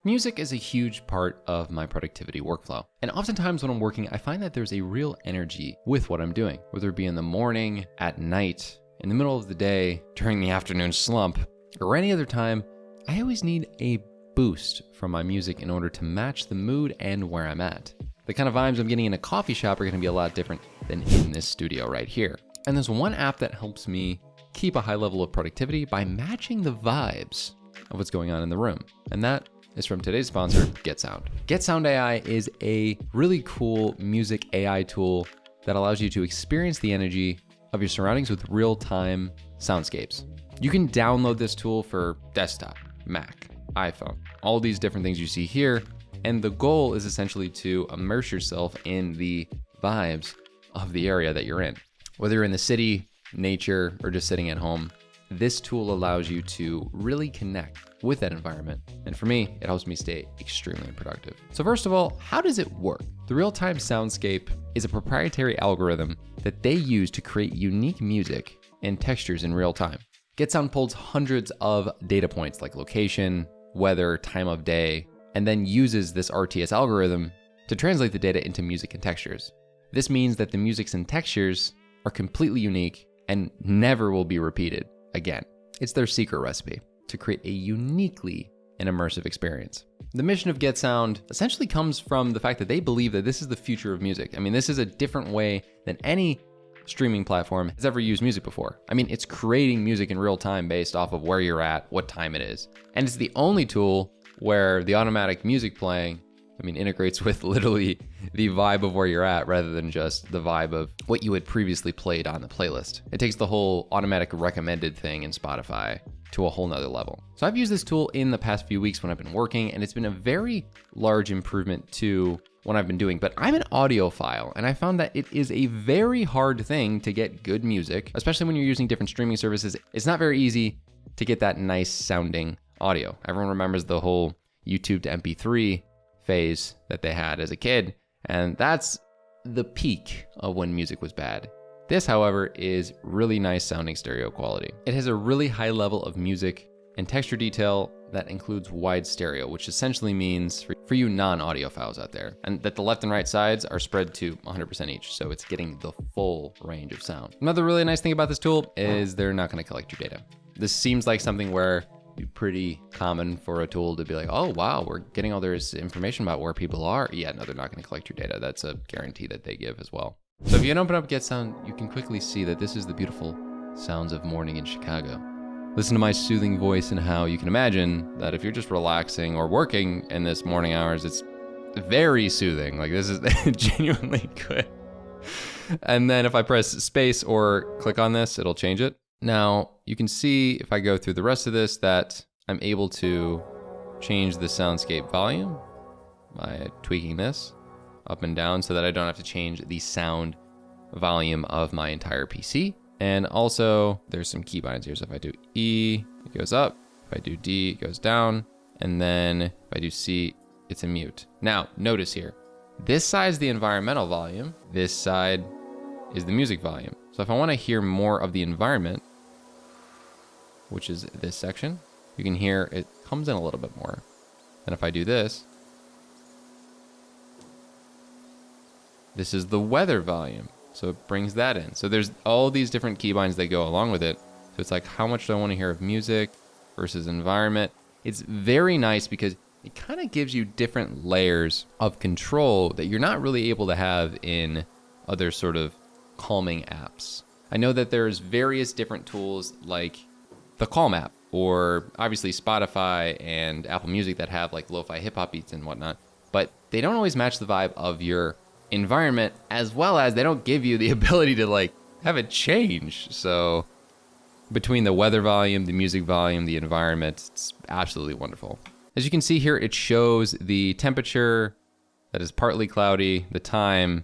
Music is a huge part of my productivity workflow. And oftentimes when I'm working, I find that there's a real energy with what I'm doing, whether it be in the morning, at night, in the middle of the day, during the afternoon slump, or any other time. I always need a boost from my music in order to match the mood and where I'm at. The kind of vibes I'm getting in a coffee shop are gonna be a lot different than in this studio right here. And there's one app that helps me keep a high level of productivity by matching the vibes of what's going on in the room. And that is from today's sponsor, Getsound. Getsound.ai is a really cool music AI tool that allows you to experience the energy of your surroundings with real-time soundscapes. You can download this tool for desktop, Mac, iPhone, all these different things you see here. And the goal is essentially to immerse yourself in the vibes of the area that you're in. Whether you're in the city, nature, or just sitting at home, this tool allows you to really connect with that environment. And for me, it helps me stay extremely productive. So first of all, how does it work? The real-time soundscape is a proprietary algorithm that they use to create unique music and textures in real time. Getsound pulls hundreds of data points like location, weather, time of day, and then uses this RTS algorithm to translate the data into music and textures. This means that the musics and textures are completely unique and never will be repeated again. It's their secret recipe to create a uniquely and immersive experience. The mission of Getsound essentially comes from the fact that they believe that this is the future of music. I mean, this is a different way than any streaming platform has ever used music before. I mean, it's creating music in real time based off of where you're at, what time it is. And it's the only tool where the automatic music playing, integrates with literally the vibe of where you're at rather than just the vibe of what you had previously played on the playlist. It takes the whole automatic recommended thing in Spotify to a whole nother level. So I've used this tool in the past few weeks when I've been working, and it's been a very large improvement to what I've been doing. But I'm an audiophile, and I found that it is a very hard thing to get good music, especially when you're using different streaming services. It's not very easy to get that nice sounding audio. Everyone remembers the whole YouTube to MP3 phase that they had as a kid, and that's the peak of when music was bad. This, however, is really nice sounding stereo quality. It has a really high level of music and texture detail that includes wide stereo, which essentially means for you non-audiophiles out there, and that the left and right sides are spread to 100% each, so it's getting the full range of sound. Another really nice thing about this tool is they're not going to collect your data. This seems like something where be pretty common for a tool to be like, oh wow, we're getting all this information about where people are. Yeah, no, they're not going to collect your data. That's a guarantee that they give as well. So if you open up Getsound, you can quickly see that this is the beautiful sounds of morning in Chicago. Listen to my soothing voice and how you can imagine that if you're just relaxing or working in this morning hours, it's very soothing. Like, this is genuinely good. And then if I press space or click on this, it'll change it. Now, you can see if I go through the rest of this that I'm able to change the soundscape volume by tweaking this up and down so that I don't have to change the sound volume of my entire PC. And also, there's some keybinds here. So if I do E, it goes up. If I do D, it goes down. And then if I do C, it's a mute. Now, notice here, this side is the environmental volume. This side is the music volume. So if I want to hear more of the environment, which is this section, you can hear it comes in a little bit more. And if I do this, this is the weather volume. So it brings that in. So there's all these different keybinds that go along with it. So it's like, how much do I want to hear of music versus environment? It's very nice because it kind of gives you different layers of control that you're not really able to have in other sort of calming apps. I know that there's various different tools like the Calm app, or obviously Spotify and Apple Music that have like lo-fi hip-hop beats and whatnot, but they don't always match the vibe of your environment, as well as they don't give you the ability to like have it change. So between the weather volume, the music volume, the environment, it's absolutely wonderful. As you can see here, it shows the temperature that is partly cloudy, the time,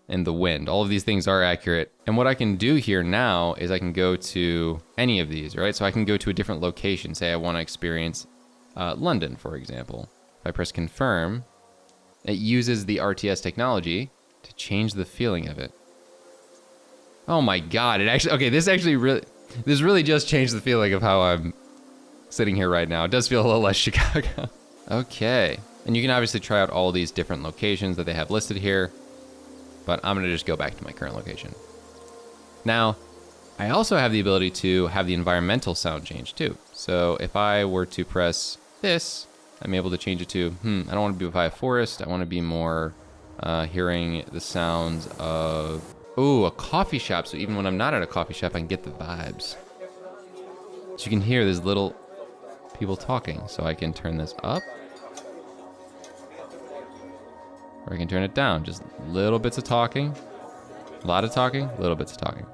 and the wind. All of these things are accurate. And what I can do here now is I can go to any of these, right? So I can go to a different location. Say I want to experience London, for example. If I press confirm, it uses the RTS technology to change the feeling of it. Oh my God, it actually, okay, this really just changed the feeling of how I'm sitting here right now. It does feel a little less Chicago. Okay. And you can obviously try out all these different locations that they have listed here, but I'm gonna just go back to my current location. Now, I also have the ability to have the environmental sound change too. So if I were to press this, I'm able to change it to, I don't want to be by a forest. I want to be more hearing the sounds of, a coffee shop. So even when I'm not at a coffee shop, I can get the vibes. So you can hear there's little people talking. So I can turn this up, or I can turn it down. Just little bits of talking, a lot of talking, little bits of talking.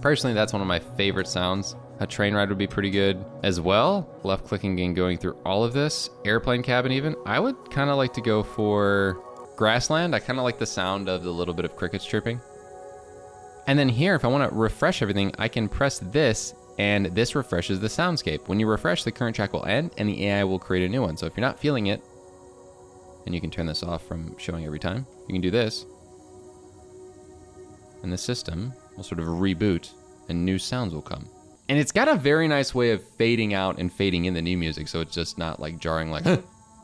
Personally, that's one of my favorite sounds. A train ride would be pretty good as well. Left clicking and going through all of this. Airplane cabin even. I would kind of like to go for grassland. I kind of like the sound of the little bit of crickets chirping. And then here, if I want to refresh everything, I can press this and this refreshes the soundscape. When you refresh, the current track will end and the AI will create a new one. So if you're not feeling it, and you can turn this off from showing every time, you can do this. And the system will sort of reboot and new sounds will come. And it's got a very nice way of fading out and fading in the new music, so it's just not like jarring like,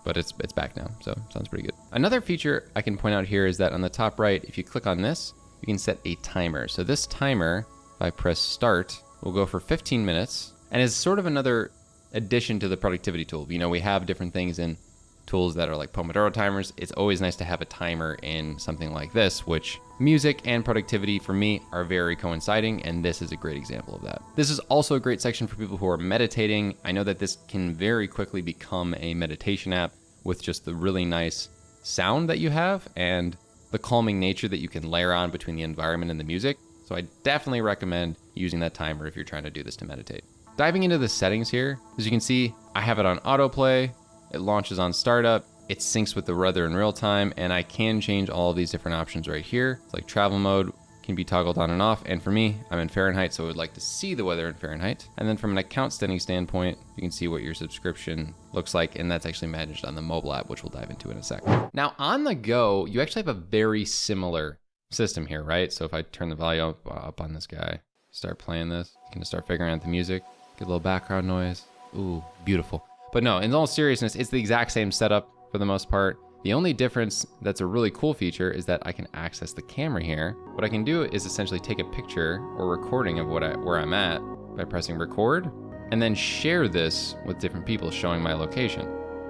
but it's back now, so sounds pretty good. Another feature I can point out here is that on the top right, if you click on this, you can set a timer. So this timer, if I press start, will go for 15 minutes and is sort of another addition to the productivity tool. You know, we have different things in tools that are like Pomodoro timers. It's always nice to have a timer in something like this, which music and productivity for me are very coinciding, and this is a great example of that. This is also a great section for people who are meditating. I know that this can very quickly become a meditation app with just the really nice sound that you have and the calming nature that you can layer on between the environment and the music. So I definitely recommend using that timer if you're trying to do this to meditate. Diving into the settings here, as you can see, I have it on autoplay. It launches on startup, it syncs with the weather in real time, and I can change all of these different options right here. It's like travel mode can be toggled on and off, and for me, I'm in Fahrenheit, so I would like to see the weather in Fahrenheit. And then from an account setting standpoint, you can see what your subscription looks like, and that's actually managed on the mobile app, which we'll dive into in a sec. Now on the go, you actually have a very similar system here, right? So if I turn the volume up on this guy, start playing this, you can start figuring out the music, get a little background noise. Ooh, beautiful. But no, in all seriousness, it's the exact same setup for the most part. The only difference that's a really cool feature is that I can access the camera here. What I can do is essentially take a picture or recording of where I'm at by pressing record, and then share this with different people showing my location.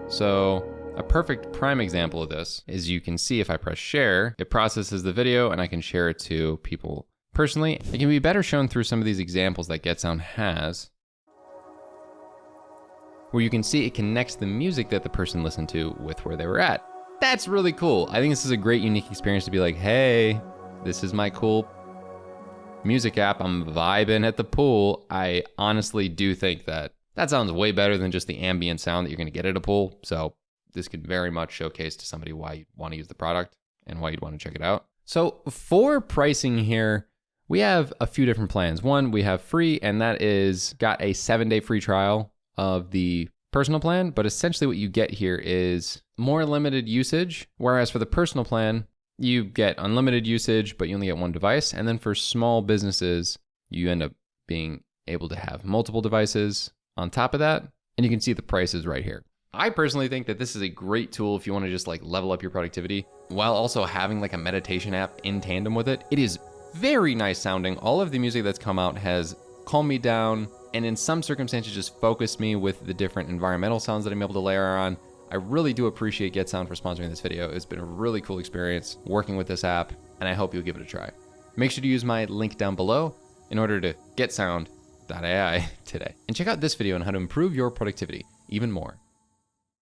So a perfect prime example of this is you can see if I press share, it processes the video and I can share it to people personally. It can be better shown through some of these examples that Getsound has, where you can see it connects the music that the person listened to with where they were at. That's really cool. I think this is a great, unique experience to be like, hey, this is my cool music app. I'm vibing at the pool. I honestly do think that sounds way better than just the ambient sound that you're gonna get at a pool. So this could very much showcase to somebody why you'd wanna use the product and why you'd wanna check it out. So for pricing here, we have a few different plans. One, we have free, and that is got a 7-day free trial of the personal plan, but essentially what you get here is more limited usage, whereas for the personal plan, you get unlimited usage, but you only get one device. And then for small businesses, you end up being able to have multiple devices on top of that, and you can see the prices right here. I personally think that this is a great tool if you want to just like level up your productivity while also having like a meditation app in tandem with it. It is very nice sounding. All of the music that's come out has calmed me down, and in some circumstances just focused me with the different environmental sounds that I'm able to layer on. I really do appreciate Getsound for sponsoring this video. It's been a really cool experience working with this app, and I hope you'll give it a try. Make sure to use my link down below in order to Getsound.ai today. And check out this video on how to improve your productivity even more.